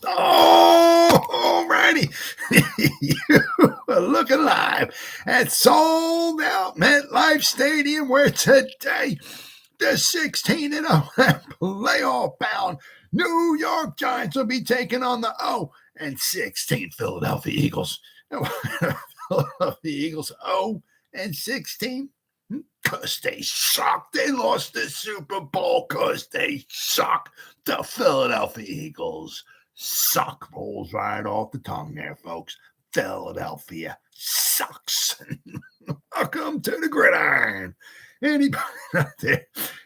All righty. You are looking live at sold out MetLife Stadium, where today the 16-0 playoff bound New York Giants will be taking on the 0-16 Philadelphia Eagles. Philadelphia Eagles 0-16. Because they suck. They lost the Super Bowl because they suck. The Philadelphia Eagles suck. Rolls right off the tongue there, folks. Philadelphia sucks. Welcome to the Gridiron.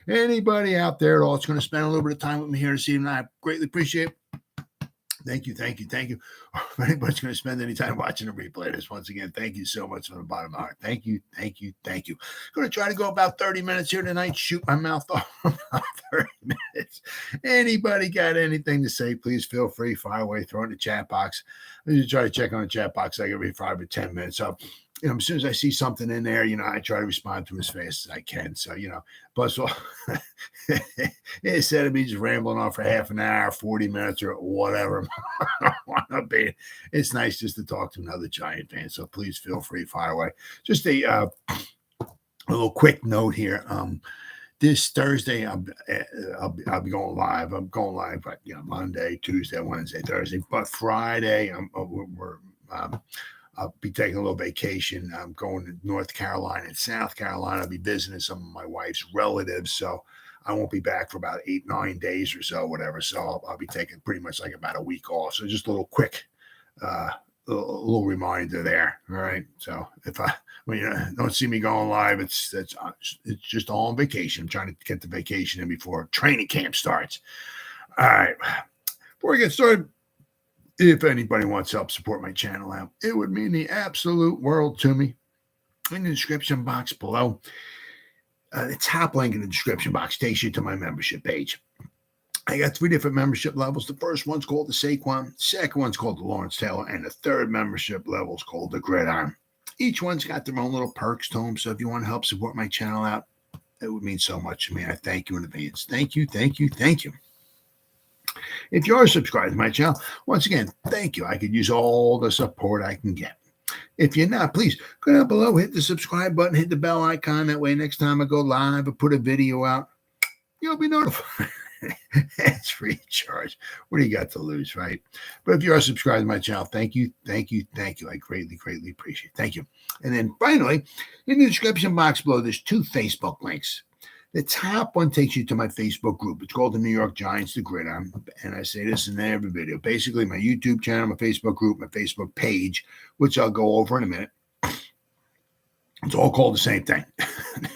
Anybody out there at all that's going to spend a little bit of time with me here this evening, I greatly appreciate it. Thank you. If anybody's going to spend any time watching a replay this, once again, thank you so much from the bottom of my heart. Thank you. I'm going to try to go about 30 minutes here tonight, shoot my mouth off about 30 minutes. Anybody got anything to say, please feel free, fire away, throw it in the chat box. I'm going to try to check on the chat box like every 5 or 10 minutes. So, as soon as I see something in there, I try to respond to as fast as I can. So, plus, instead of me just rambling on for half an hour, 40 minutes, or whatever, it's nice just to talk to another Giant fan. So please feel free, fire away. Just a little quick note here. This Thursday, I'll be going live. I'm going live, but Monday, Tuesday, Wednesday, Thursday. But Friday, I'll be taking a little vacation. I'm going to North Carolina and South Carolina. I'll be visiting some of my wife's relatives, so I won't be back for about 8-9 days or so, whatever. So I'll be taking pretty much like about a week off. So just a little quick, little reminder there. All right. So when you don't see me going live, it's just all on vacation. I'm trying to get the vacation in before training camp starts. All right. Before we get started, if anybody wants to help support my channel out, it would mean the absolute world to me. In the description box below, the top link in the description box takes you to my membership page. I got 3 different membership levels. The first one's called the Saquon, second one's called the Lawrence Taylor, and the third membership level is called the Gridiron. Each one's got their own little perks to them, so if you want to help support my channel out, it would mean so much to me. I thank you in advance. Thank you. If you're subscribed to my channel, once again, thank you. I could use all the support I can get. If you're not, please go down below, hit the subscribe button, hit the bell icon. That way, next time I go live or put a video out, you'll be notified. It's free of charge. What do you got to lose, right? But if you are subscribed to my channel, thank you. I greatly appreciate it. Thank you. And then finally, in the description box below, there's 2 Facebook links. The top one takes you to my Facebook group. It's called the New York Giants, the Gridiron. And I say this in every video. Basically, my YouTube channel, my Facebook group, my Facebook page, which I'll go over in a minute. It's all called the same thing.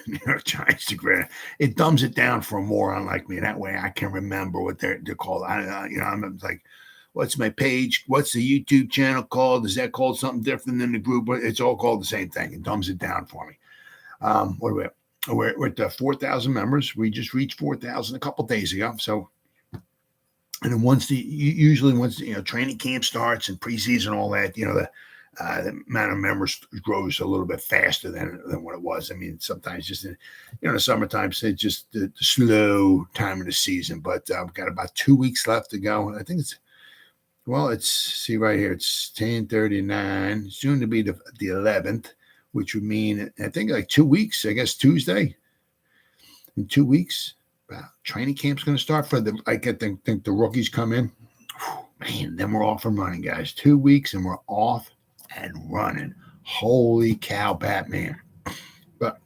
New York Giants, the Gridiron. It dumbs it down for a moron like me. That way I can remember what they're called. I'm like, what's my page? What's the YouTube channel called? Is that called something different than the group? It's all called the same thing. It dumbs it down for me. What are we at? We're at 4,000 members. We just reached 4,000 a couple days ago. So, and then once training camp starts and preseason, all that, the amount of members grows a little bit faster than what it was. I mean, sometimes just in the summertime, it's just the slow time of the season. But we've got about 2 weeks left to go. I think see right here, it's 10:39, soon to be the 11th. Which would mean, I think, like 2 weeks, I guess Tuesday. In 2 weeks, training camp's going to start I think the rookies come in. Man, then we're off and running, guys. 2 weeks and we're off and running. Holy cow, Batman. But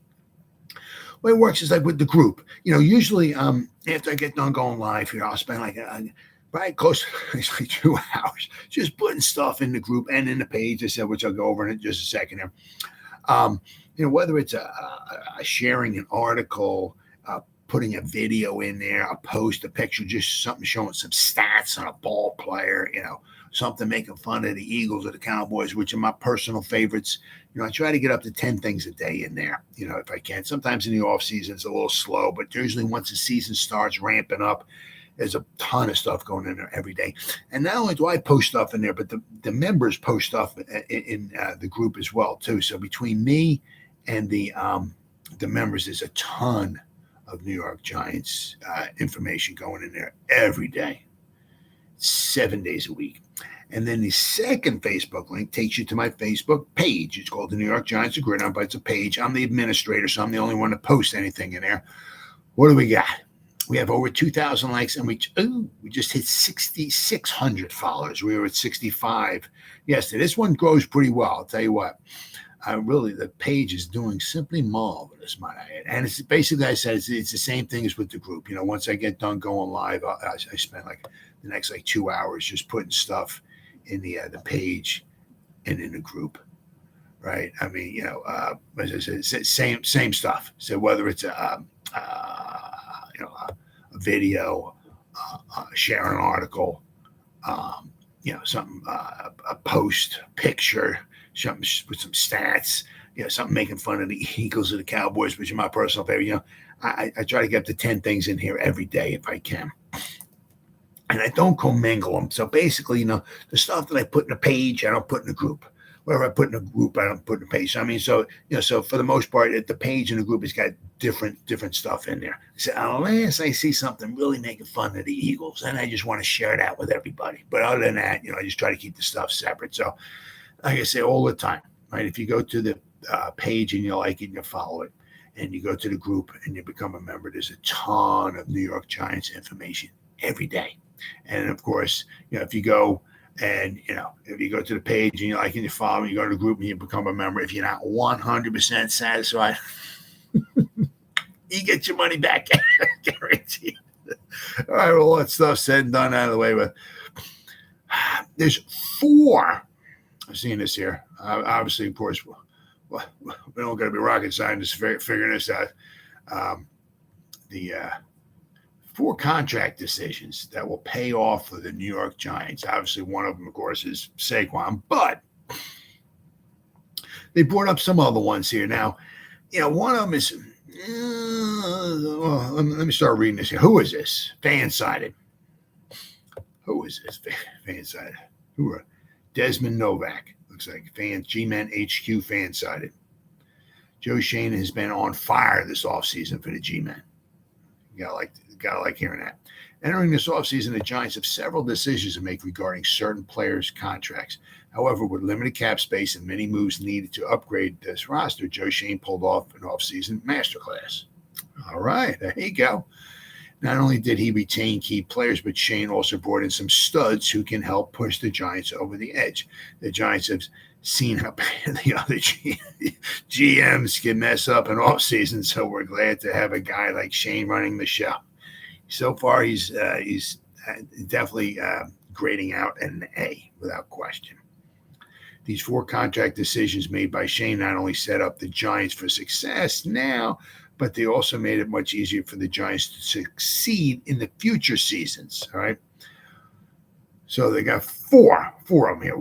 the way it works is like with the group. Usually after I get done going live here, I'll spend right close to like 2 hours just putting stuff in the group and in the page, I said, which I'll go over in just a second here. Whether it's a sharing an article, putting a video in there, a post, a picture, just something showing some stats on a ball player, something making fun of the Eagles or the Cowboys, which are my personal favorites. I try to get up to 10 things a day in there, if I can. Sometimes in the off season, it's a little slow, but usually once the season starts ramping up, there's a ton of stuff going in there every day. And not only do I post stuff in there, but the members post stuff in the group as well, too. So between me and the members, there's a ton of New York Giants information going in there every day. 7 days a week. And then the second Facebook link takes you to my Facebook page. It's called the New York Giants of Gridiron, but it's a page. I'm the administrator, so I'm the only one to post anything in there. What do we got? We have over 2,000 likes, and we just hit 6,600 followers. We were at 65 yesterday. This one grows pretty well. I'll tell you what. The page is doing simply marvelous, might I add. And it's basically, I said, it's the same thing as with the group. Once I get done going live, I spend like the next 2 hours just putting stuff in the page and in the group, right? I mean, as I said, same stuff. So whether it's a video, share an article, something, a post, picture, something with some stats, something making fun of the Eagles or the Cowboys, which are my personal favorite. I try to get up to 10 things in here every day if I can. And I don't commingle them. So basically, the stuff that I put in a page, I don't put in a group. Whatever I put in a group, I don't put in a page. So, I mean, so for the most part, the page and the group has got different stuff in there. So unless I see something really making fun of the Eagles, then I just want to share that with everybody. But other than that, I just try to keep the stuff separate. So, like I say all the time, right? If you go to the page and you like it and you follow it, and you go to the group and you become a member, there's a ton of New York Giants information every day. And of course, if you go and, if you go to the page and you like it and you follow and you go to the group and you become a member, if you're not 100% satisfied, you get your money back, guaranteed. All right, well, all that stuff said and done, out of the way with. There's 4. I've seen this here. Obviously, of course, we don't got to be rocket scientists figuring this out. The 4 contract decisions that will pay off for the New York Giants. Obviously, one of them, of course, is Saquon, but they brought up some other ones here. Now, one of them is, let me start reading this here. Who is this? Fan-sided. Who is this? Fan-sided. Who are Desmond Novak? Looks like G-Men HQ fan-sided. Joe Schoen has been on fire this offseason for the G-Men. You gotta like hearing that. Entering this offseason, the Giants have several decisions to make regarding certain players' contracts. However, with limited cap space and many moves needed to upgrade this roster, Joe Schoen pulled off an offseason masterclass. All right, there you go. Not only did he retain key players, but Schoen also brought in some studs who can help push the Giants over the edge. The Giants have seen how the other GMs can mess up in offseason, so we're glad to have a guy like Schoen running the show. So far, he's definitely grading out an A without question. These 4 contract decisions made by Schoen not only set up the Giants for success now, but they also made it much easier for the Giants to succeed in the future seasons. All right. So they got 4 of them here.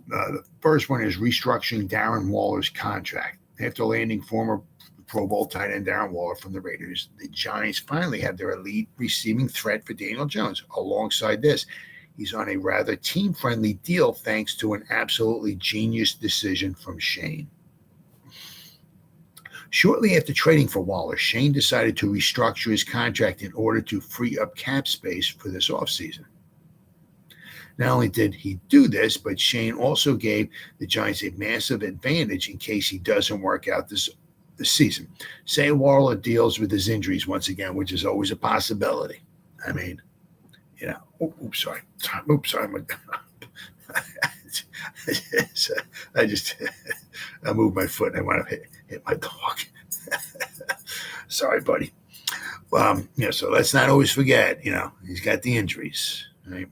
The first one is restructuring Darren Waller's contract. After landing former Pro Bowl tight end Darren Waller from the Raiders, the Giants finally have their elite receiving threat for Daniel Jones. Alongside this, he's on a rather team-friendly deal thanks to an absolutely genius decision from Schoen. Shortly after trading for Waller, Schoen decided to restructure his contract in order to free up cap space for this offseason. Not only did he do this, but Schoen also gave the Giants a massive advantage in case he doesn't work out this season. Say Waller deals with his injuries once again, which is always a possibility. I mean, oops, sorry. I moved my foot and I want to hit my dog. Sorry, buddy. So let's not always forget, he's got the injuries, right?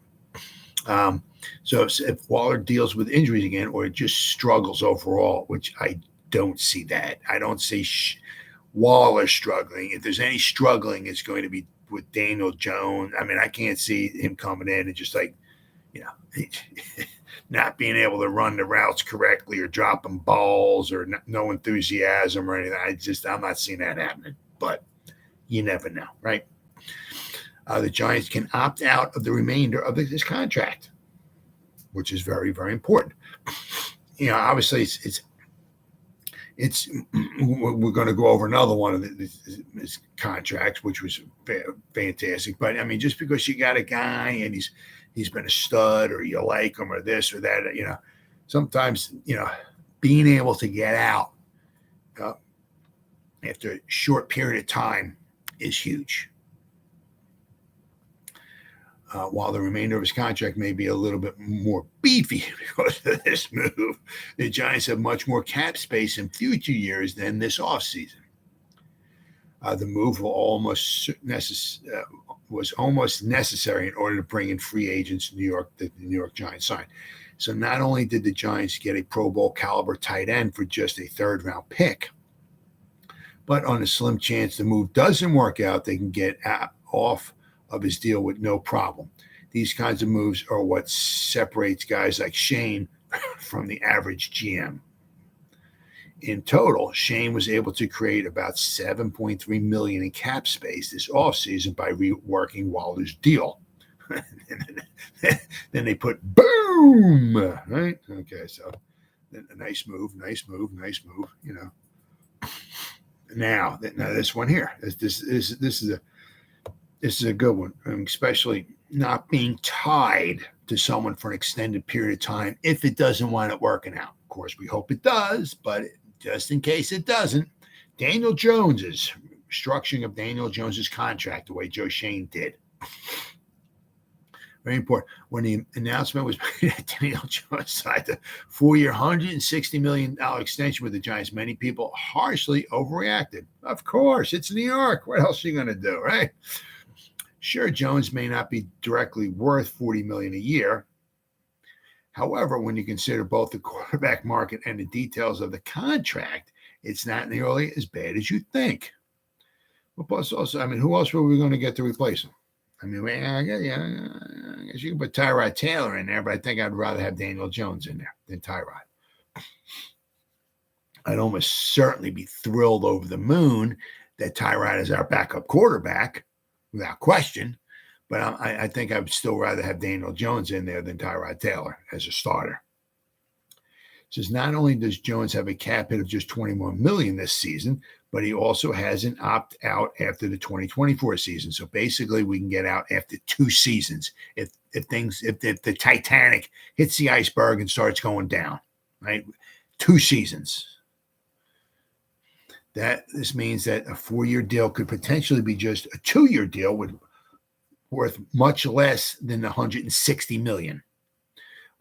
So if Waller deals with injuries again, or just struggles overall, which I don't see that. I don't see Waller struggling. If there's any struggling, it's going to be with Daniel Jones. I mean, I can't see him coming in and just not being able to run the routes correctly or dropping balls or no enthusiasm or anything. I'm not seeing that happening, but you never know, right? The Giants can opt out of the remainder of this contract, which is very, very important. Obviously we're going to go over another one of his contracts, which was fantastic. But I mean, just because you got a guy and he's he's been a stud or you like him or this or that. Sometimes, being able to get out after a short period of time is huge. While the remainder of his contract may be a little bit more beefy because of this move, the Giants have much more cap space in future years than this offseason. The move was almost necessary in order to bring in free agents to New York that the New York Giants signed. So not only did the Giants get a Pro Bowl caliber tight end for just a third-round pick, but on a slim chance the move doesn't work out, they can get off of his deal with no problem. These kinds of moves are what separates guys like Shane from the average GM. In total, Shane was able to create about $7.3 million in cap space this offseason by reworking Waddle's deal. Then they put boom, right? Okay, so a nice move. Now this one here, this is a good one, especially not being tied to someone for an extended period of time if it doesn't wind up working out. Of course, we hope it does, but just in case it doesn't, Daniel Jones's structuring of Daniel Jones's contract the way Joe Shane did. Very important. When the announcement was made that Daniel Jones signed a 4-year, $160 million extension with the Giants, many people harshly overreacted. Of course, it's New York. What else are you going to do, right? Sure, Jones may not be directly worth $40 million a year. However, when you consider both the quarterback market and the details of the contract, it's not nearly as bad as you think. Well, plus also, who else were we going to get to replace him? I guess you can put Tyrod Taylor in there, but I think I'd rather have Daniel Jones in there than Tyrod. I'd almost certainly be thrilled over the moon that Tyrod is our backup quarterback, without question. But I think I would still rather have Daniel Jones in there than Tyrod Taylor as a starter. It says not only does Jones have a cap hit of just $21 million this season, but he also has an opt-out after the 2024 season. So basically, we can get out after 2 seasons if the Titanic hits the iceberg and starts going down, right? 2 seasons. This means that a 4-year deal could potentially be just a 2-year deal worth much less than the $160 million.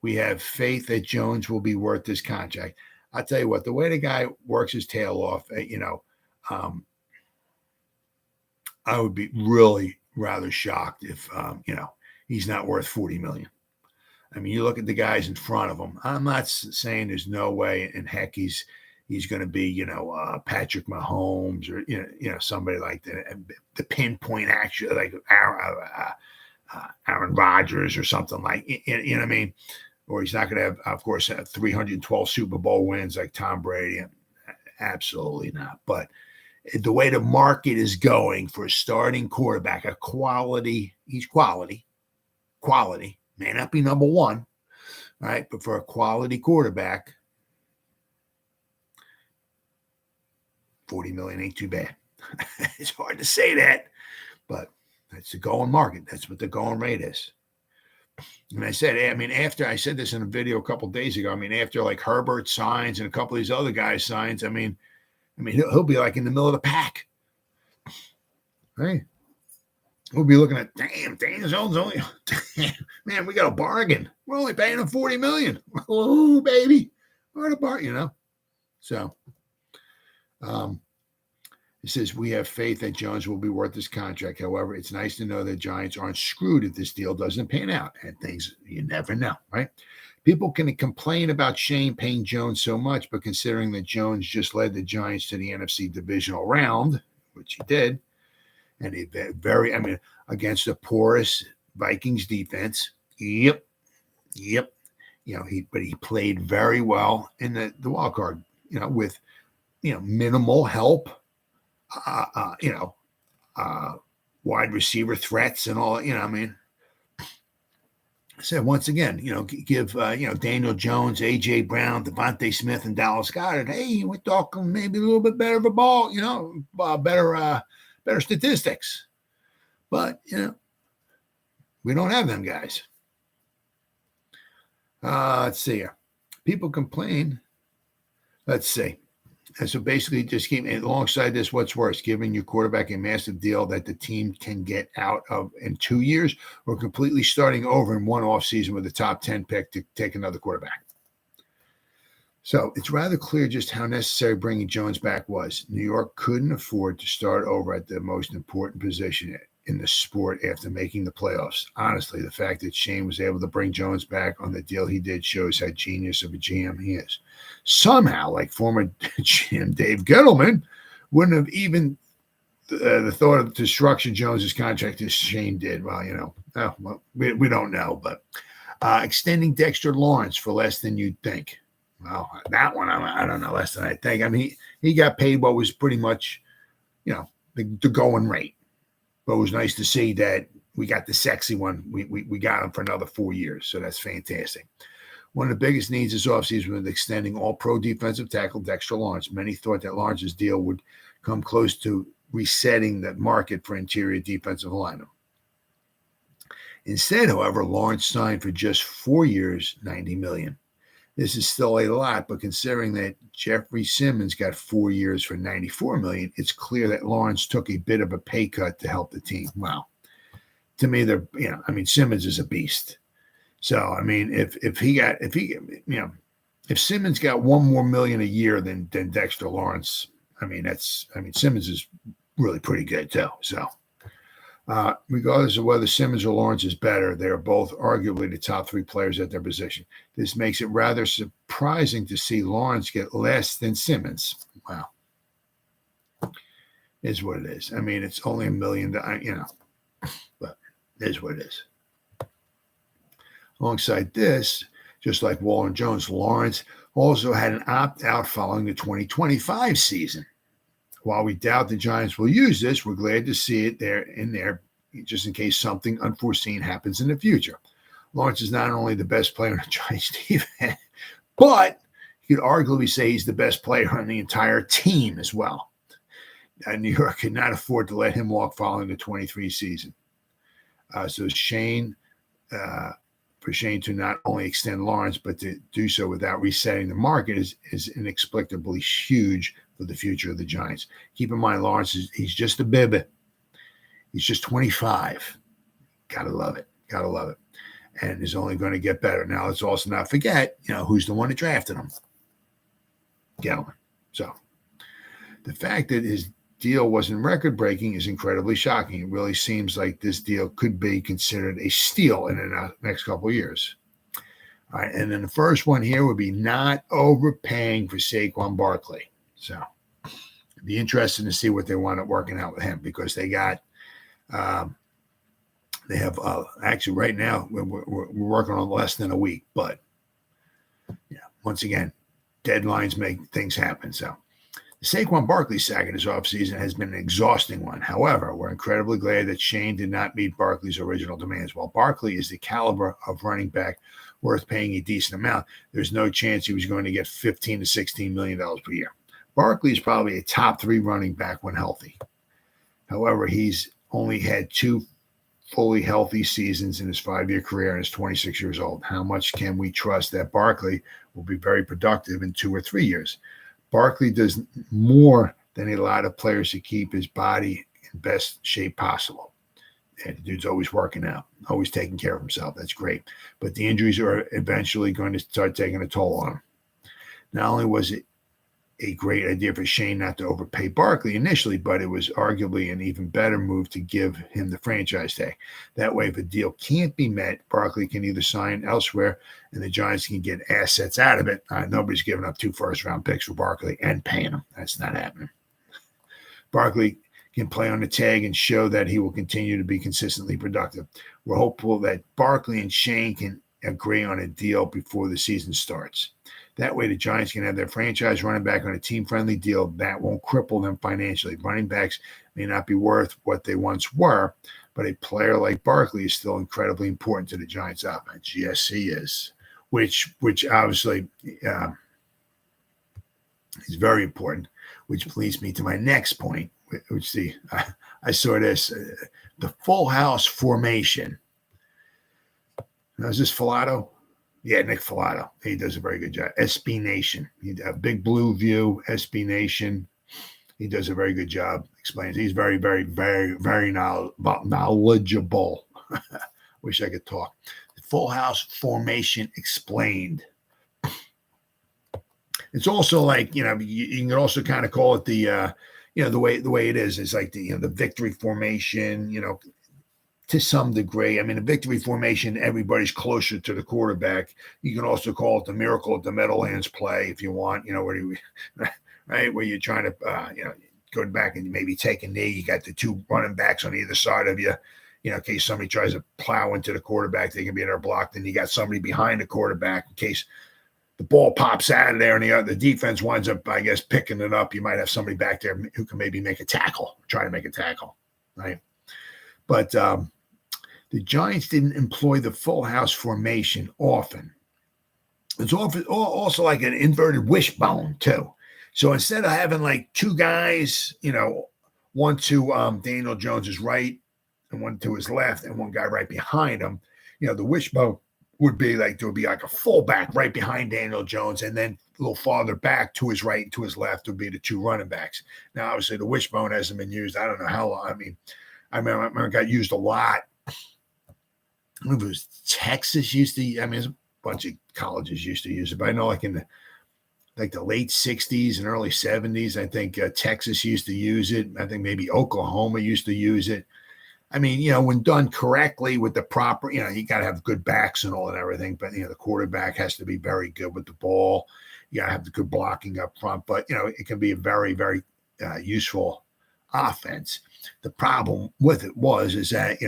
We have faith that Jones will be worth this contract. I'll tell you what, the way the guy works his tail off, I would be really rather shocked if, he's not worth $40 million. You look at the guys in front of him. I'm not saying there's no way, and heck, he's going to be, Patrick Mahomes or, somebody like the pinpoint action, like Aaron Rodgers or something like, you know what I mean? Or he's not going to have, of course, 312 Super Bowl wins like Tom Brady. Absolutely not. But the way the market is going for a starting quarterback, he's quality, may not be number one, right? But for a quality quarterback, $40 million ain't too bad. It's hard to say that, but that's the going market. That's what the going rate is. And I said, after I said this in a video a couple of days ago, after like Herbert signs and a couple of these other guys signs, he'll be like in the middle of the pack. Right? We'll be looking at, Daniel Jones only, man, we got a bargain. We're only paying him $40 million. Oh, baby. What a bargain, So, it says, we have faith that Jones will be worth this contract. However, it's nice to know that Giants aren't screwed if this deal doesn't pan out. And things, you never know, right? People can complain about Shane paying Jones so much, but considering that Jones just led the Giants to the NFC divisional round, which he did, and he against the porous Vikings defense, yep. But he played very well in the wild card, with, minimal help. Wide receiver threats and all, I said once again, give, Daniel Jones, A.J. Brown, DeVonta Smith, and Dallas Goedert, hey, we're talking maybe a little bit better of a ball, better statistics. But, we don't have them guys. Let's see here. People complain. Let's see. And so basically, just keep alongside this. What's worse, giving your quarterback a massive deal that the team can get out of in 2 years, or completely starting over in one offseason with a top 10 pick to take another quarterback? So it's rather clear just how necessary bringing Jones back was. New York couldn't afford to start over at the most important position in the sport after making the playoffs. Honestly, the fact that Shane was able to bring Jones back on the deal he did shows how genius of a GM he is. Somehow, like former GM Dave Gettleman wouldn't have even the thought of to structure Jones's contract as Shane did. Well, we don't know, but extending Dexter Lawrence for less than you'd think. Well, that one, I don't know, less than I think. I mean, he got paid what was pretty much, the going rate. But it was nice to see that we got the sexy one. We got him for another 4 years, so that's fantastic. One of the biggest needs this offseason was extending all-pro defensive tackle Dexter Lawrence. Many thought that Lawrence's deal would come close to resetting the market for interior defensive linemen. Instead, however, Lawrence signed for just 4 years, $90 million. This is still a lot, but considering that Jeffrey Simmons got 4 years for $94 million, it's clear that Lawrence took a bit of a pay cut to help the team. Wow. To me, Simmons is a beast. So, I mean, if Simmons got $1 more million a year than Dexter Lawrence, Simmons is really pretty good too. So, regardless of whether Simmons or Lawrence is better, they are both arguably the top 3 players at their position. This makes it rather surprising to see Lawrence get less than Simmons. Wow. Is what it is. I mean, it's only $1 million, but it is what it is. Alongside this, just like Waller and Jones, Lawrence also had an opt-out following the 2025 season. While we doubt the Giants will use this, we're glad to see it there, just in case something unforeseen happens in the future. Lawrence is not only the best player on the Giants defense, but you could arguably say he's the best player on the entire team as well. New York could not afford to let him walk following the 23 season. So for Shane to not only extend Lawrence, but to do so without resetting the market is inexplicably huge for the future of the Giants. Keep in mind, Lawrence he's just a baby. He's just 25. Gotta love it. And is only going to get better. Now, let's also not forget, who's the one that drafted him? Gettleman. So the fact that his deal wasn't record-breaking is incredibly shocking. It really seems like this deal could be considered a steal in the next couple of years. All right, and then the first one here would be not overpaying for Saquon Barkley. So it'd be interesting to see what they wind up working out with him, because they got they have actually right now we're working on less than a week, but once again, deadlines make things happen. So the Saquon Barkley saga this offseason has been an exhausting one. However, we're incredibly glad that Shane did not meet Barkley's original demands. While Barkley is the caliber of running back worth paying a decent amount, there's no chance he was going to get $15 to $16 million per year. Barkley is probably a top 3 running back when healthy. However, he's only had 2 fully healthy seasons in his 5-year career and is 26 years old. How much can we trust that Barkley will be very productive in 2 or 3 years? Barkley does more than a lot of players to keep his body in best shape possible. And the dude's always working out, always taking care of himself. That's great. But the injuries are eventually going to start taking a toll on him. Not only was it a great idea for Shane not to overpay Barkley initially, but it was arguably an even better move to give him the franchise tag. That way, if a deal can't be met, Barkley can either sign elsewhere and the Giants can get assets out of it. Nobody's giving up 2 first-round picks for Barkley and paying him. That's not happening. Barkley can play on the tag and show that he will continue to be consistently productive. We're hopeful that Barkley and Shane can agree on a deal before the season starts. That way, the Giants can have their franchise running back on a team-friendly deal that won't cripple them financially. Running backs may not be worth what they once were, but a player like Barkley is still incredibly important to the Giants' offense. Yes, he is, which obviously is very important, which leads me to my next point, which I saw this, the full house formation. Now, is this Filato? Yeah, Nick Filato. He does a very good job. SB Nation. A Big Blue View, SB Nation. He does a very good job. Explains. He's very, very, very, very knowledgeable. Wish I could talk. Full House Formation Explained. It's also like, you can also kind of call it the way it is. It's like the victory formation, to some degree. I mean, the victory formation, everybody's closer to the quarterback. You can also call it the miracle at the Meadowlands play if you want, right, where you're trying to, go back and maybe take a knee. You got the two running backs on either side of you, in case somebody tries to plow into the quarterback, they can be there blocked. And you got somebody behind the quarterback in case the ball pops out of there and the defense winds up, I guess, picking it up. You might have somebody back there who can maybe try to make a tackle, right? But the Giants didn't employ the full house formation often. It's often also like an inverted wishbone, too. So instead of having like two guys, one to Daniel Jones's right and one to his left and one guy right behind him, the wishbone would be like, there would be like a fullback right behind Daniel Jones, and then a little farther back to his right and to his left would be the two running backs. Now, obviously, the wishbone hasn't been used. I don't know how long. I remember it got used a lot. I remember it was Texas used to. There's a bunch of colleges used to use it, but I know like in the late 60s and early 70s, I think Texas used to use it. I think maybe Oklahoma used to use it. When done correctly with the proper, you got to have good backs and all and everything, but, the quarterback has to be very good with the ball. You got to have the good blocking up front, but, it can be a very, very useful offense. The problem with it is that,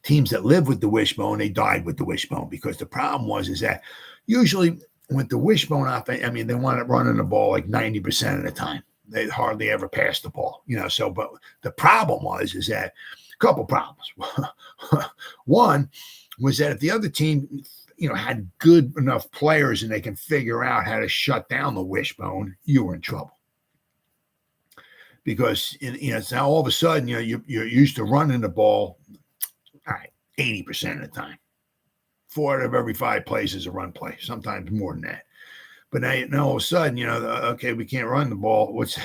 teams that live with the wishbone, they died with the wishbone, because the problem is that usually with the wishbone offense, they want it running the ball like 90% of the time. They hardly ever pass the ball, but the problem is that a couple problems. One was that if the other team, had good enough players and they can figure out how to shut down the wishbone, you were in trouble. Because, now all of a sudden, you're used to running the ball, all right, 80% of the time. 4 out of every 5 plays is a run play, sometimes more than that. But now all of a sudden, okay, we can't run the ball. What's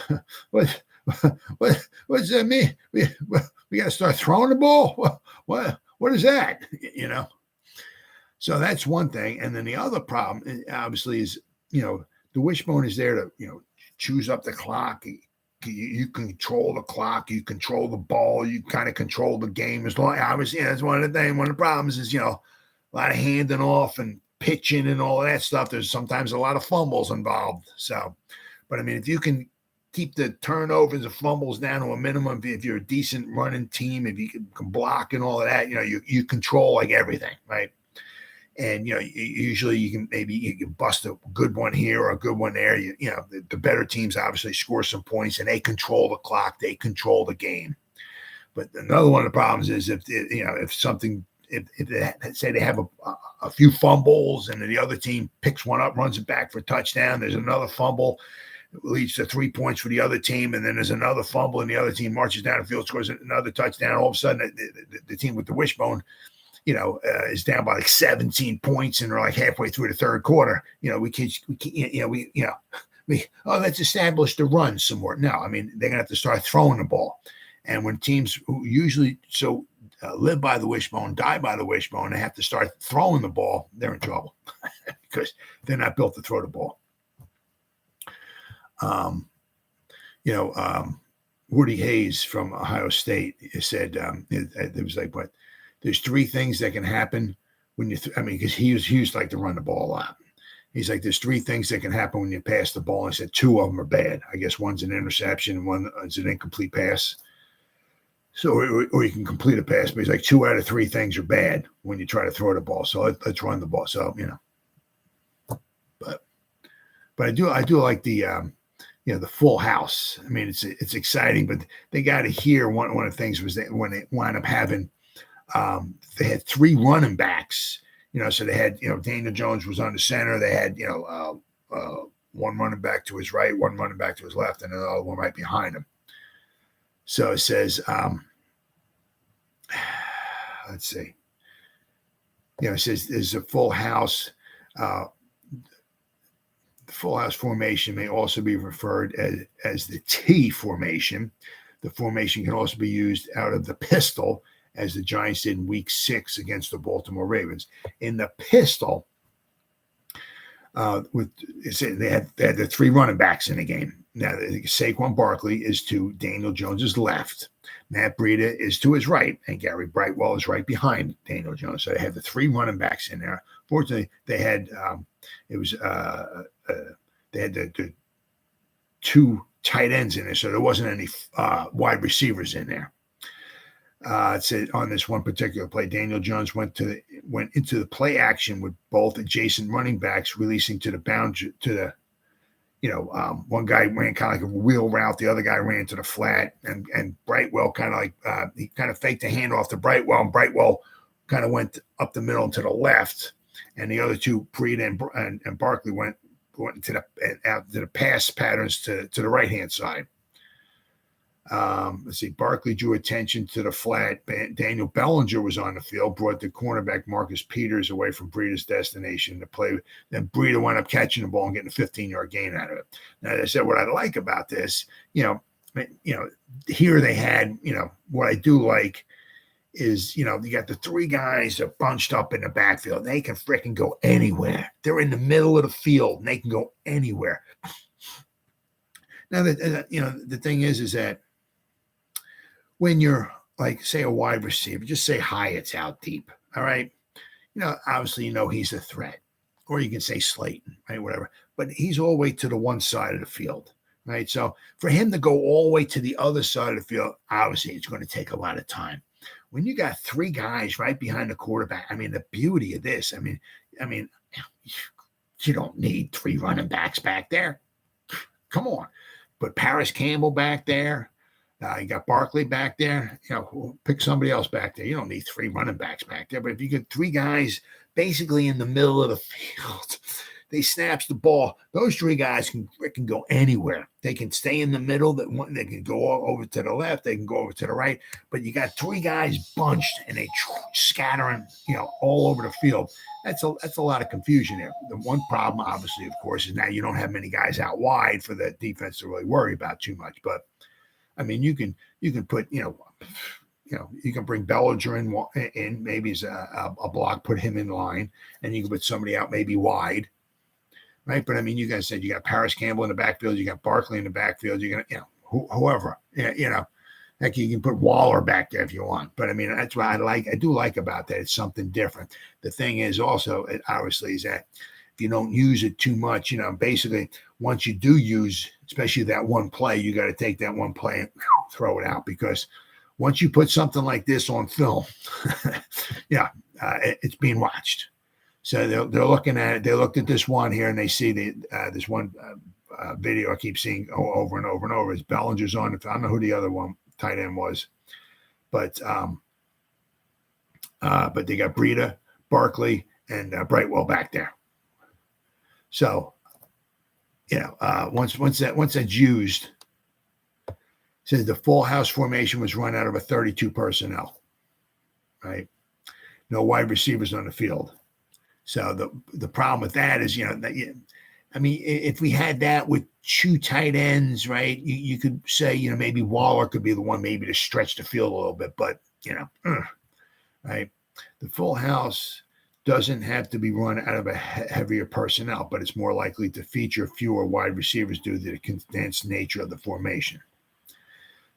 that mean? We got to start throwing the ball? What is that? So that's one thing. And then the other problem, obviously, is, the wishbone is there to, choose up the clock. You control the clock. You control the ball. You kind of control the game. As long, obviously, that's one of the things. One of the problems is, a lot of handing off and pitching and all of that stuff. There's sometimes a lot of fumbles involved. So, but if you can keep the turnovers and fumbles down to a minimum, if you're a decent running team, if you can block and all of that, you control like everything, right? And usually you can bust a good one here or a good one there. The better teams obviously score some points, and they control the clock, they control the game. But another one of the problems is if they say they have a few fumbles and the other team picks one up, runs it back for a touchdown, there's another fumble, it leads to 3 points for the other team, and then there's another fumble and the other team marches down the field, scores another touchdown. All of a sudden, the team with the wishbone, is down by like 17 points and they're like halfway through the third quarter. Let's establish the run some more. No, they're gonna have to start throwing the ball. And when teams who usually live by the wishbone, die by the wishbone, they have to start throwing the ball, they're in trouble because they're not built to throw the ball. Woody Hayes from Ohio State said, it was like, what? There's 3 things that can happen when you, because he used like to run the ball a lot. He's like, there's 3 things that can happen when you pass the ball. And he said 2 of them are bad. I guess one's an interception and one is an incomplete pass. So, or you can complete a pass, but he's like 2 out of 3 things are bad when you try to throw the ball. So let's run the ball. So, but I do like the, the full house. It's exciting, but they got to hear one of the things was that when they wound up having, they had 3 running backs, so they had, Daniel Jones was on the center. They had, one running back to his right, one running back to his left, and another one right behind him. So it says, let's see. it says there's a full house. The full house formation may also be referred as the T formation. The formation can also be used out of the pistol, as the Giants did in Week 6 against the Baltimore Ravens. In the pistol, they had the three running backs in the game. Now, Saquon Barkley is to Daniel Jones's left. Matt Breida is to his right, and Gary Brightwell is right behind Daniel Jones. So they had the three running backs in there. Fortunately, they had they had the two tight ends in there, so there wasn't any wide receivers in there. It said on this one particular play, Daniel Jones went into the play action with both adjacent running backs releasing to the boundary to the. One guy ran kind of like a wheel route, the other guy ran to the flat, and Brightwell kind of he kind of faked a handoff to Brightwell, and Brightwell kind of went up the middle and to the left, and the other two, Breida and Barkley, went to the pass patterns to the right hand side. Let's see. Barkley drew attention to the flat. Daniel Bellinger was on the field, brought the cornerback Marcus Peters away from Breida's destination to play. Then Breida wound up catching the ball and getting a 15-yard gain out of it. Now, as I said, what I like about this, here they had, what I do like is, you got the three guys that are bunched up in the backfield. They can freaking go anywhere. They're in the middle of the field, and they can go anywhere. Now, the thing is that when you're like, say, a wide receiver, just say Hyatt's out deep, all right? Obviously, he's a threat. Or you can say Slayton, right, whatever. But he's all the way to the one side of the field, right? So for him to go all the way to the other side of the field, obviously, it's going to take a lot of time. When you got three guys right behind the quarterback, the beauty of this, you don't need three running backs back there. Come on. Put Paris Campbell back there. You got Barkley back there. Pick somebody else back there. You don't need three running backs back there. But if you get three guys basically in the middle of the field, they snaps the ball. Those three guys can go anywhere. They can stay in the middle. They can go over to the left. They can go over to the right. But you got three guys bunched and they scattering, all over the field. That's a lot of confusion there. The one problem, obviously, of course, is now you don't have many guys out wide for the defense to really worry about too much. But you can put, you can bring Bellinger in maybe as a block, put him in line, and you can put somebody out maybe wide, right? But you guys said you got Paris Campbell in the backfield, you got Barkley in the backfield, you're gonna, whoever, heck, you can put Waller back there if you want. But that's what I do like about that. It's something different. The thing is also, obviously, is that if you don't use it too much, basically once you do use, especially that one play, you got to take that one play and throw it out, because once you put something like this on film, it's being watched. So they're looking at it. They looked at this one here and they see this one video I keep seeing over and over and over. Is Bellinger's on it. I don't know who the other one tight end was, but they got Breida, Barkley, and Brightwell back there. So, once that's used, it says the full house formation was run out of a 32 personnel, right? No wide receivers on the field. So the problem with that is, if we had that with two tight ends, right, you could say, maybe Waller could be the one maybe to stretch the field a little bit, but, right? The full house doesn't have to be run out of a heavier personnel, but it's more likely to feature fewer wide receivers due to the condensed nature of the formation.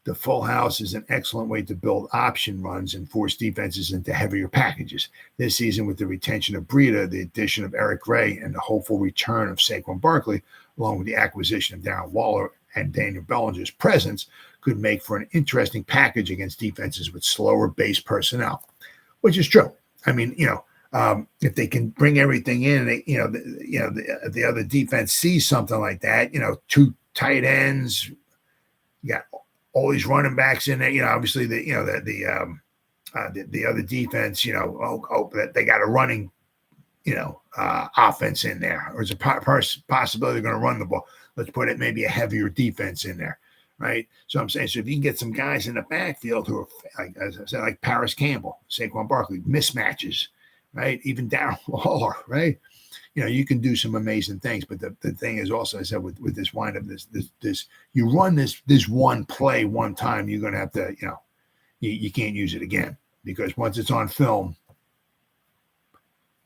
The full house is an excellent way to build option runs and force defenses into heavier packages. This season, with the retention of Breida, the addition of Eric Gray, and the hopeful return of Saquon Barkley, along with the acquisition of Darren Waller and Daniel Bellinger's presence, could make for an interesting package against defenses with slower base personnel, which is true. If they can bring everything in, and the other defense sees something like that, two tight ends, you got all these running backs in there, obviously the other defense, that they got a running, offense in there, or is a possibility they're going to run the ball. Let's put it maybe a heavier defense in there, right? So I'm saying, so if you can get some guys in the backfield who are, as I said, like Paris Campbell, Saquon Barkley, mismatches, right? Even Darren Waller, right? You can do some amazing things, but the thing is also, I said, with this windup, this you run this one play one time, you're going to have to, you can't use it again, because once it's on film,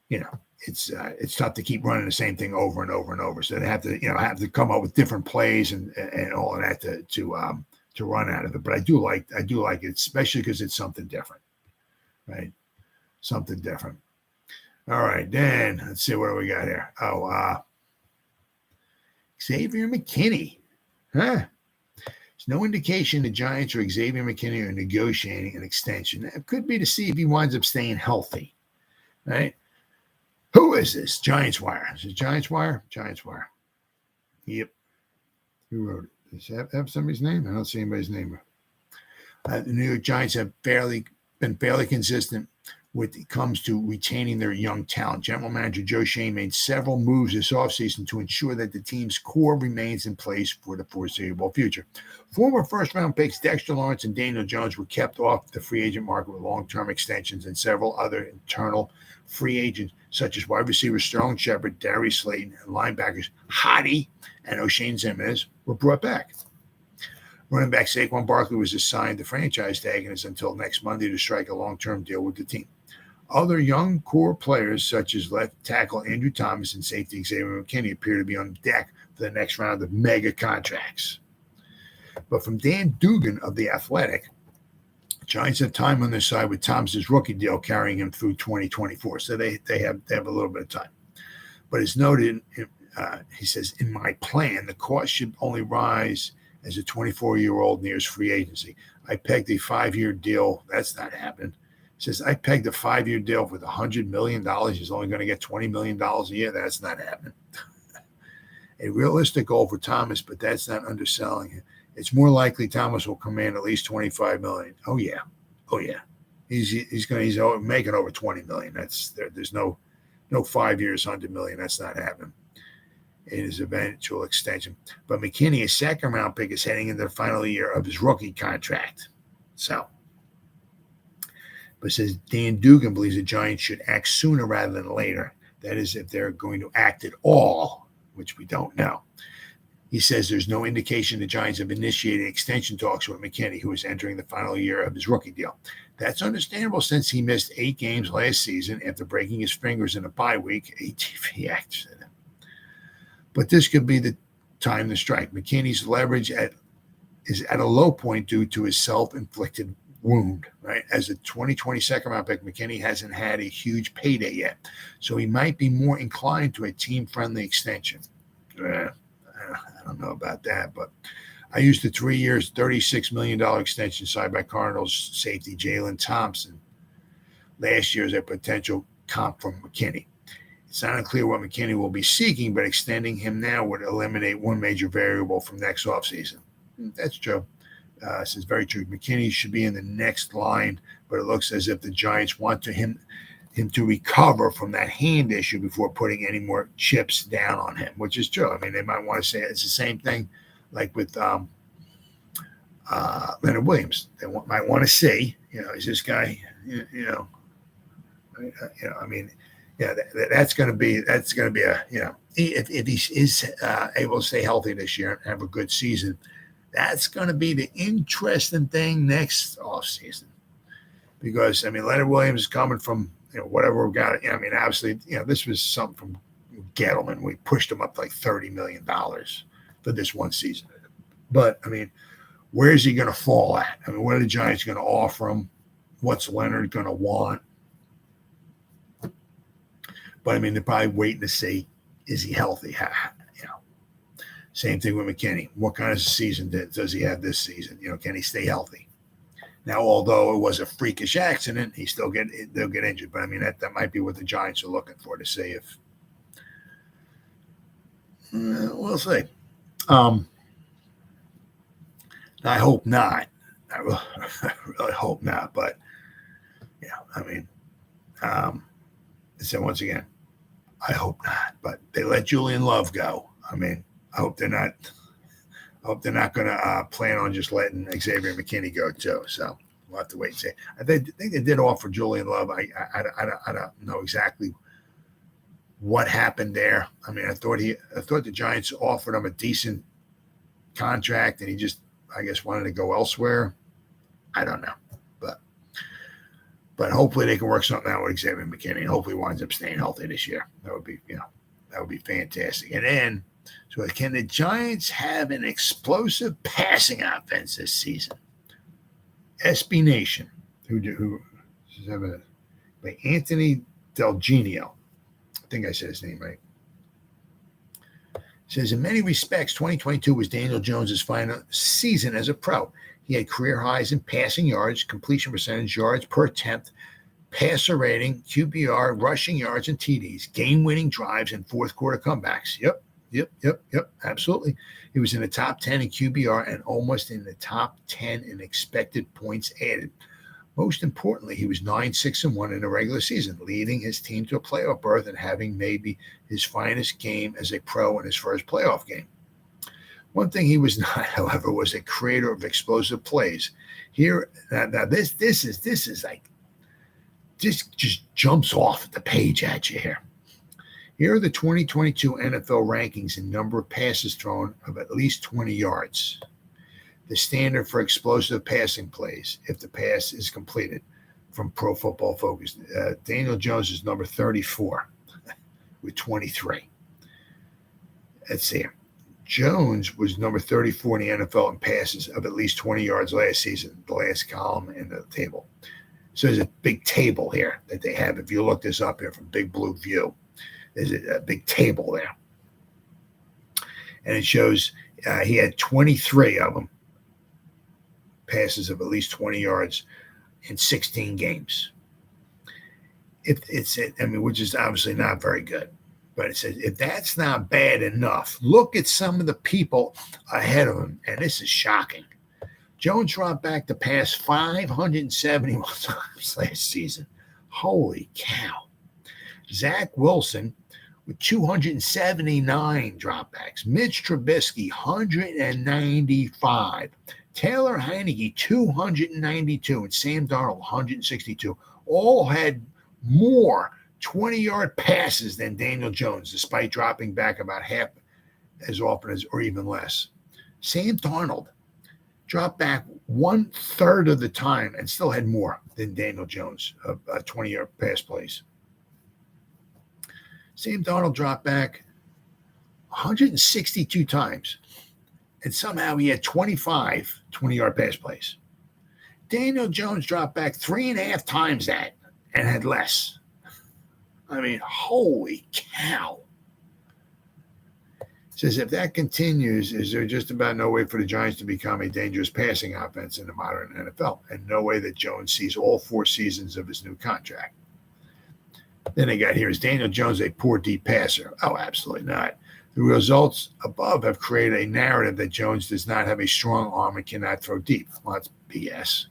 it's tough to keep running the same thing over and over and over. So they have to come up with different plays and all of that to run out of it. But I do like it, especially because it's something different, right? Something different. All right, then let's see what do we got here. Xavier McKinney. There's no indication the Giants or Xavier McKinney are negotiating an extension. That could be to see if he winds up staying healthy, right? Who is this? Giants Wire. Is it Giants Wire? Giants Wire. Yep. Who wrote it? Does it have somebody's name? I don't see anybody's name. The New York Giants have been fairly consistent when it comes to retaining their young talent. General Manager Joe Schoen made several moves this offseason to ensure that the team's core remains in place for the foreseeable future. Former first-round picks Dexter Lawrence and Daniel Jones were kept off the free agent market with long-term extensions, and several other internal free agents, such as wide receivers Sterling Shepard, Darius Slayton, and linebackers Hottie and Oshane Ximines, were brought back. Running back Saquon Barkley was assigned the franchise tag and is until next Monday to strike a long-term deal with the team. Other young core players, such as left tackle Andrew Thomas and safety Xavier McKinney, appear to be on deck for the next round of mega contracts. But from Dan Dugan of The Athletic, Giants have time on their side with Thomas's rookie deal carrying him through 2024. So they have a little bit of time. But it's noted, he says, in my plan, the cost should only rise as a 24-year-old nears free agency. I pegged a 5-year deal. That's not happening. Says, I pegged a 5-year deal with $100 million. He's only going to get $20 million a year. That's not happening. A realistic goal for Thomas, but that's not underselling him. It's more likely Thomas will command at least $25 million. Oh yeah. He's making over $20 million. There's no 5 years, $100 million. That's not happening in his eventual extension. But McKinney, a second-round pick, is heading into the final year of his rookie contract. So. But says Dan Dugan believes the Giants should act sooner rather than later. That is, if they're going to act at all, which we don't know. He says there's no indication the Giants have initiated extension talks with McKinney, who is entering the final year of his rookie deal. That's understandable since he missed 8 games last season after breaking his fingers in a bye week, a TV accident. But this could be the time to strike. McKinney's leverage is at a low point due to his self-inflicted wound, right? As a 2020 second-round pick, McKinney hasn't had a huge payday yet, so he might be more inclined to a team-friendly extension. I don't know about that, but I used the 3 years, $36 million extension signed by Cardinals safety Jalen Thompson last year as a potential comp from McKinney. It's not unclear what McKinney will be seeking, but extending him now would eliminate one major variable from next offseason. That's true. This is very true. McKinney should be in the next line, but it looks as if the Giants want him to recover from that hand issue before putting any more chips down on him, which is true. I mean, they might want to say it's the same thing like with Leonard Williams. They might want to see, is this guy, I mean, yeah, that's going to be a, if he is able to stay healthy this year and have a good season, that's going to be the interesting thing next offseason. Because, I mean, Leonard Williams is coming from, whatever we've got. I mean, obviously, this was something from Gettleman. We pushed him up like $30 million for this one season. But, I mean, where is he going to fall at? I mean, what are the Giants going to offer him? What's Leonard going to want? But, I mean, they're probably waiting to see, is he healthy? Same thing with McKinney. What kind of season does he have this season? Can he stay healthy? Now, although it was a freakish accident, they'll get injured. But I mean, that might be what the Giants are looking for to see if. We'll see. I hope not. I really hope not. But I mean, so once again, I hope not. But they let Julian Love go. I mean, I hope they're not going to plan on just letting Xavier McKinney go too. So We'll have to wait and see. I think they did offer Julian Love. I don't know exactly what happened there. I mean, I thought the Giants offered him a decent contract, and he just, I guess, wanted to go elsewhere. I don't know, but hopefully they can work something out with Xavier McKinney. Hopefully, he winds up staying healthy this year. That would be fantastic. And then, so can the Giants have an explosive passing offense this season? SB Nation, who by Anthony Del Genio. I think I said his name right. Says, in many respects, 2022 was Daniel Jones' final season as a pro. He had career highs in passing yards, completion percentage, yards per attempt, passer rating, QBR, rushing yards, and TDs, game-winning drives, and fourth-quarter comebacks. Yep, absolutely. He was in the top 10 in QBR and almost in the top 10 in expected points added. Most importantly, he was 9-6-1 in the regular season, leading his team to a playoff berth and having maybe his finest game as a pro in his first playoff game. One thing he was not, however, was a creator of explosive plays. Here, now this is like just jumps off the page at you here. Here are the 2022 NFL rankings in number of passes thrown of at least 20 yards. The standard for explosive passing plays, if the pass is completed, from Pro Football Focus. Daniel Jones is number 34 with 23. Let's see. Jones was number 34 in the NFL in passes of at least 20 yards last season, the last column in the table. So there's a big table here that they have. If you look this up here from Big Blue View, there's a big table there. And it shows he had 23 of them, passes of at least 20 yards in 16 games. Which is obviously not very good. But it says, if that's not bad enough, look at some of the people ahead of him. And this is shocking. Jones dropped back to pass 571 times last season. Holy cow. Zach Wilson with 279 dropbacks. Mitch Trubisky, 195. Taylor Heineke, 292. And Sam Darnold, 162. All had more 20-yard passes than Daniel Jones, despite dropping back about half as often as, or even less. Sam Darnold dropped back 1/3 of the time and still had more than Daniel Jones of 20-yard pass plays. Sam Darnold dropped back 162 times, and somehow he had 25 20-yard pass plays. Daniel Jones dropped back 3.5 times that and had less. I mean, holy cow. Says, if that continues, is there just about no way for the Giants to become a dangerous passing offense in the modern NFL? And no way that Jones sees all 4 seasons of his new contract. Then they got here, is Daniel Jones a poor deep passer? Oh, absolutely not. The results above have created a narrative that Jones does not have a strong arm and cannot throw deep. Well, that's BS.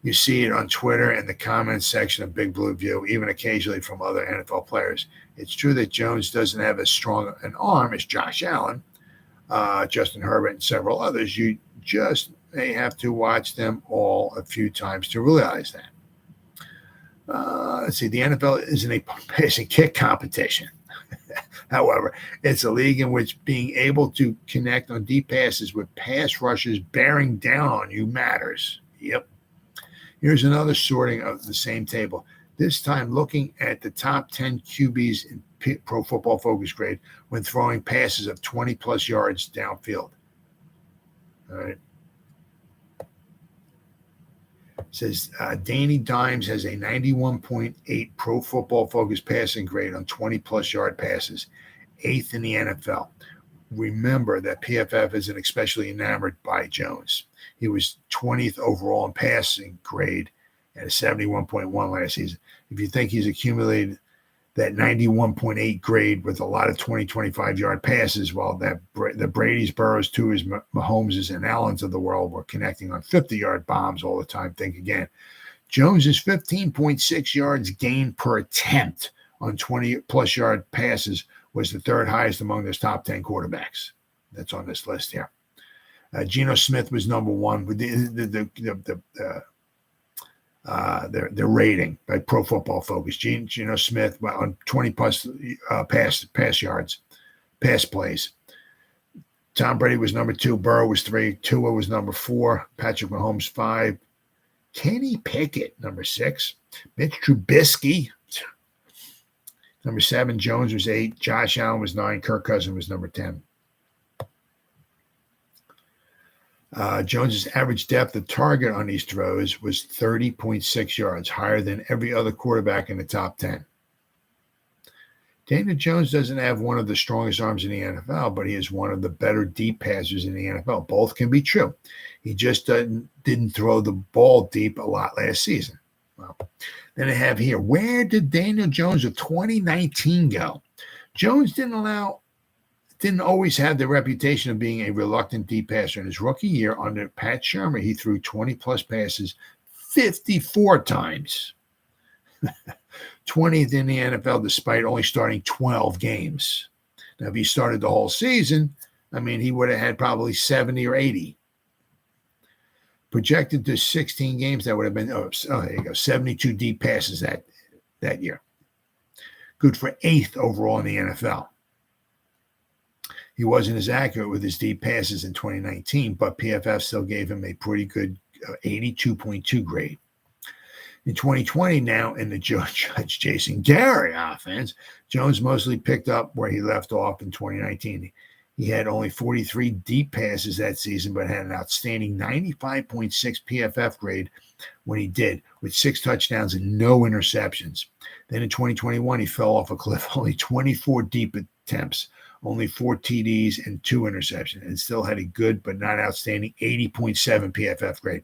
You see it on Twitter and the comments section of Big Blue View, even occasionally from other NFL players. It's true that Jones doesn't have as strong an arm as Josh Allen, Justin Herbert, and several others. You just may have to watch them all a few times to realize that. Let's see, the NFL isn't a passing kick competition. However, it's a league in which being able to connect on deep passes with pass rushers bearing down on you matters. Yep. Here's another sorting of the same table, this time looking at the top 10 QBs in Pro Football Focus grade when throwing passes of 20-plus yards downfield. All right. It says Danny Dimes has a 91.8 Pro Football Focus passing grade on 20-plus yard passes, 8th in the NFL. Remember that PFF isn't especially enamored by Jones. He was 20th overall in passing grade at a 71.1 last season. If you think he's accumulated that 91.8 grade with a lot of 20, 25-yard passes, while that the Brady's, Burrows, Tua's, Mahomes' and Allens of the world were connecting on 50-yard bombs all the time, think again. Jones is 15.6 yards gained per attempt on 20-plus yard passes, was the 3rd highest among his top 10 quarterbacks. That's on this list here. Geno Smith was number 1 with the their rating by Pro Football Focus. Geno Smith on 20 plus pass yards, pass plays. Tom Brady was number 2. Burrow was 3. Tua was number 4. Patrick Mahomes 5. Kenny Pickett number 6. Mitch Trubisky number 7. Jones was 8. Josh Allen was 9. Kirk Cousins was number 10. Jones's average depth of target on these throws was 30.6 yards, higher than every other quarterback in the top 10. Daniel Jones doesn't have one of the strongest arms in the NFL, but he is one of the better deep passers in the NFL. Both can be true. He just didn't throw the ball deep a lot last season. Well, then I have here, where did Daniel Jones of 2019 go? Jones didn't always have the reputation of being a reluctant deep passer. In his rookie year under Pat Shurmur, he threw 20-plus passes 54 times. 20th in the NFL despite only starting 12 games. Now, if he started the whole season, he would have had probably 70 or 80. Projected to 16 games, that would have been, there you go, 72 deep passes that year. Good for 8th overall in the NFL. He wasn't as accurate with his deep passes in 2019, but PFF still gave him a pretty good 82.2 grade. In 2020, now in the Judge Jason Garrett offense, Jones mostly picked up where he left off in 2019. He had only 43 deep passes that season, but had an outstanding 95.6 PFF grade when he did, with 6 touchdowns and no interceptions. Then in 2021, he fell off a cliff, only 24 deep attempts, only 4 TDs and 2 interceptions, and still had a good but not outstanding 80.7 PFF grade.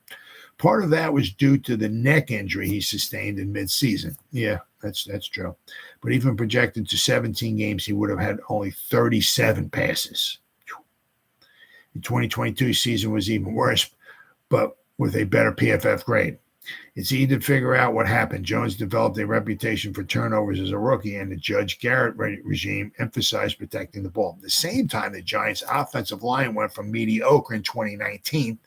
Part of that was due to the neck injury he sustained in midseason. Yeah, that's true. But even projected to 17 games, he would have had only 37 passes. The 2022 season was even worse, but with a better PFF grade. It's easy to figure out what happened. Jones developed a reputation for turnovers as a rookie, and the Judge Garrett regime emphasized protecting the ball. At the same time, the Giants' offensive line went from mediocre in 2019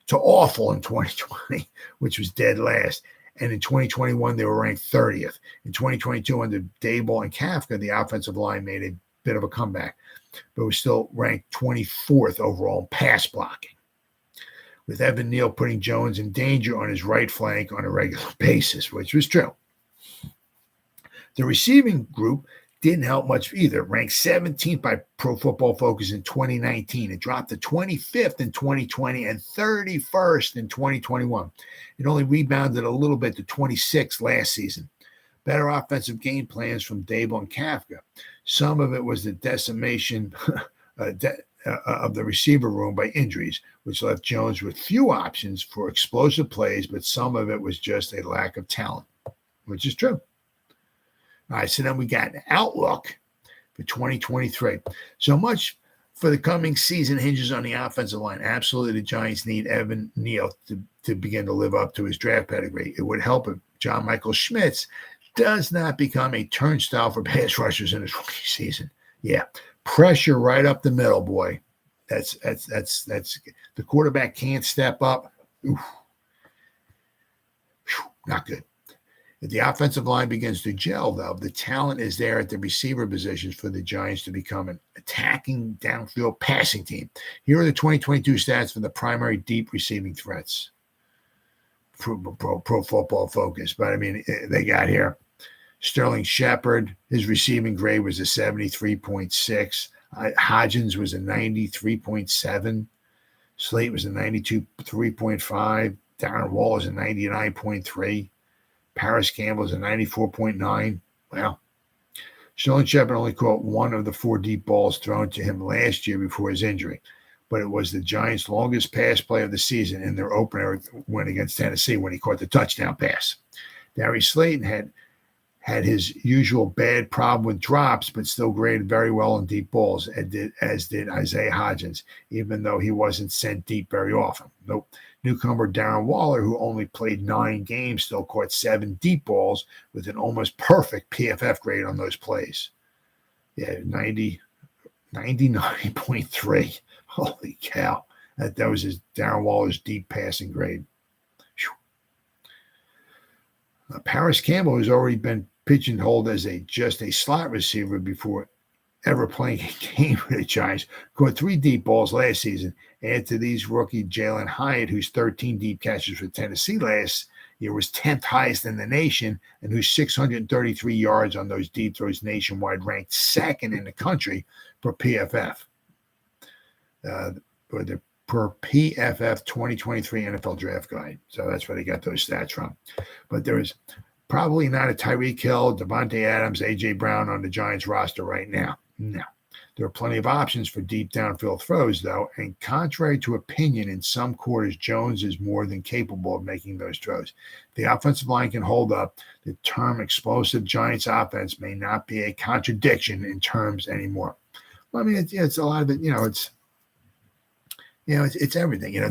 to awful in 2020, which was dead last. And in 2021, they were ranked 30th. In 2022, under Daboll and Kafka, the offensive line made a bit of a comeback, but was still ranked 24th overall in pass blocking, with Evan Neal putting Jones in danger on his right flank on a regular basis, which was true. The receiving group didn't help much either. Ranked 17th by Pro Football Focus in 2019. It dropped to 25th in 2020 and 31st in 2021. It only rebounded a little bit to 26th last season. Better offensive game plans from Daboll and Kafka. Some of it was the decimation of the receiver room by injuries, which left Jones with few options for explosive plays, but some of it was just a lack of talent, which is true. All right, so then we got an outlook for 2023. So much for the coming season hinges on the offensive line. Absolutely, the Giants need Evan Neal to begin to live up to his draft pedigree. It would help if John Michael Schmitz does not become a turnstile for pass rushers in his rookie season. Yeah, pressure right up the middle, boy. That's the quarterback can't step up. Oof. Whew, not good. If the offensive line begins to gel, though, the talent is there at the receiver positions for the Giants to become an attacking downfield passing team. Here are the 2022 stats for the primary deep receiving threats. Pro Football Focus. But, they got here. Sterling Shepard, his receiving grade was a 73.6. Hodgins was a 93.7. Slate was a 92.3.5. Darren Waller is a 99.3. Paris Campbell is a 94.9. Well, Sterling Shepard only caught one of the 4 deep balls thrown to him last year before his injury, but it was the Giants' longest pass play of the season in their opener win against Tennessee when he caught the touchdown pass. Darius Slayton had his usual bad problem with drops, but still graded very well on deep balls, as did Isaiah Hodgins, even though he wasn't sent deep very often. Nope. Newcomer Darren Waller, who only played 9 games, still caught 7 deep balls with an almost perfect PFF grade on those plays. Yeah, 99.3. Holy cow. That was Darren Waller's deep passing grade. Whew. Paris Campbell has already been pigeonholed as just a slot receiver before ever playing a game with the Giants. Caught 3 deep balls last season. Add to these rookie Jalen Hyatt, whose 13 deep catches for Tennessee last year was 10th highest in the nation, and whose 633 yards on those deep throws nationwide ranked 2nd in the country per PFF. Per PFF 2023 NFL Draft Guide. So that's where they got those stats from. But there is probably not a Tyreek Hill, Devontae Adams, A.J. Brown on the Giants roster right now. No. There are plenty of options for deep downfield throws, though, and contrary to opinion, in some quarters, Jones is more than capable of making those throws. The offensive line can hold up. The term explosive Giants offense may not be a contradiction in terms anymore. Well, I mean, it's a lot of it, it's everything, I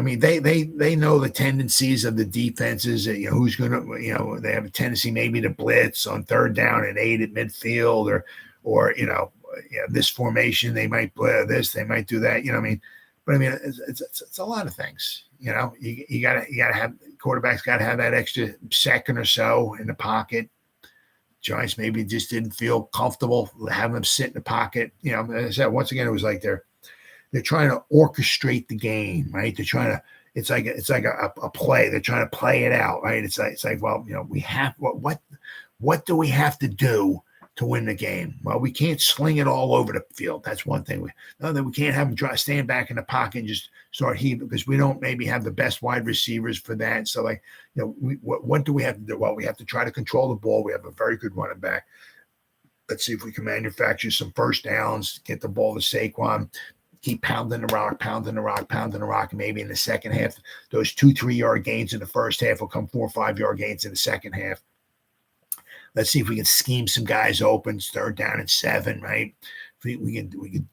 mean, they know the tendencies of the defenses, who's going to, they have a tendency maybe to blitz on 3rd down and 8 at midfield or this formation, they might play this, they might do that, but I mean, it's a lot of things, you gotta have quarterbacks got to have that extra second or so in the pocket. Giants maybe just didn't feel comfortable having them sit in the pocket. As I said, once again, it was like they're trying to orchestrate the game, right? They're trying to, it's like a play. They're trying to play it out, right? It's like, well, we have, what do we have to do to win the game? Well, we can't sling it all over the field. That's one thing. We can't have them stand back in the pocket and just start heaving because we don't maybe have the best wide receivers for that. So what do we have to do? Well, we have to try to control the ball. We have a very good running back. Let's see if we can manufacture some first downs, get the ball to Saquon, keep pounding the rock. And maybe in the second half, those 2-3 yard gains in the first half will come 4 or 5 yard gains in the second half. Let's see if we can scheme some guys open, 3rd down and 7, right? We can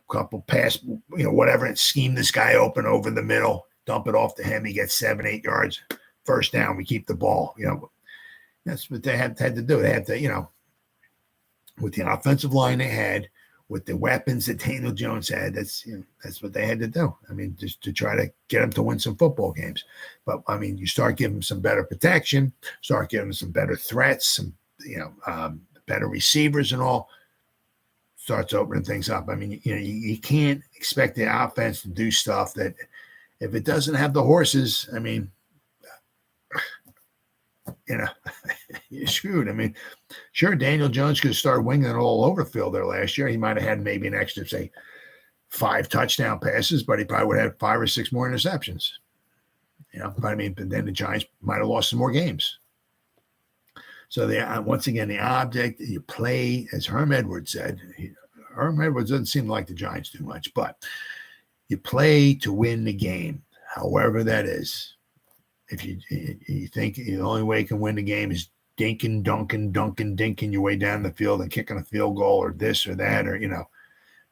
couple pass, whatever, and scheme this guy open over the middle, dump it off to him. He gets 7-8 yards, first down. We keep the ball. That's what they had to do. They had to, with the offensive line they had, with the weapons that Daniel Jones had, that's what they had to do. I mean, just to try to get them to win some football games. But I mean, you start giving them some better protection, start giving them some better threats, some better receivers and all. Starts opening things up. I mean, you can't expect the offense to do stuff that if it doesn't have the horses, I mean, you're screwed. I mean, sure, Daniel Jones could start winging it all over the field there last year. He might have had maybe an extra, say, 5 touchdown passes, but he probably would have had 5 or 6 more interceptions. But I mean, but then the Giants might have lost some more games. So once again, the object you play, as Herm Edwards said, Herm Edwards doesn't seem like the Giants do much, but you play to win the game, however that is. If you think the only way you can win the game is dinking your way down the field and kicking a field goal or this or that, or,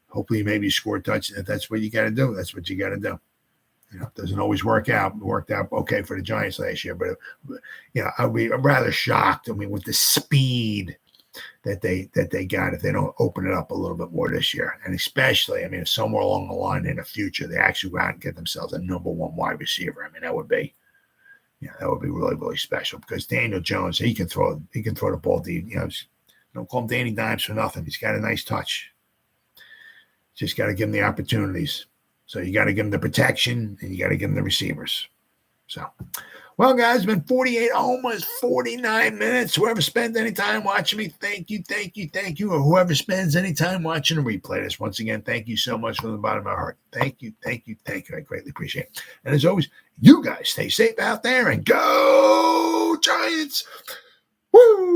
hopefully maybe you score a touchdown. If that's what you got to do, that's what you got to do. It doesn't always work out. It worked out okay for the Giants last year, but I'd be rather shocked. I mean, with the speed that they got, if they don't open it up a little bit more this year, and especially, I mean, somewhere along the line in the future, they actually go out and get themselves a number 1 wide receiver. I mean, that would be really, really special because Daniel Jones, he can throw the ball deep. Don't call him Danny Dimes for nothing. He's got a nice touch. Just got to give him the opportunities. So you got to give them the protection and you got to give them the receivers. So, well, guys, it's been 48, almost 49 minutes. Whoever spends any time watching me, thank you. Or whoever spends any time watching a replay this, once again, thank you so much from the bottom of my heart. Thank you. I greatly appreciate it. And as always, you guys stay safe out there and go Giants. Woo!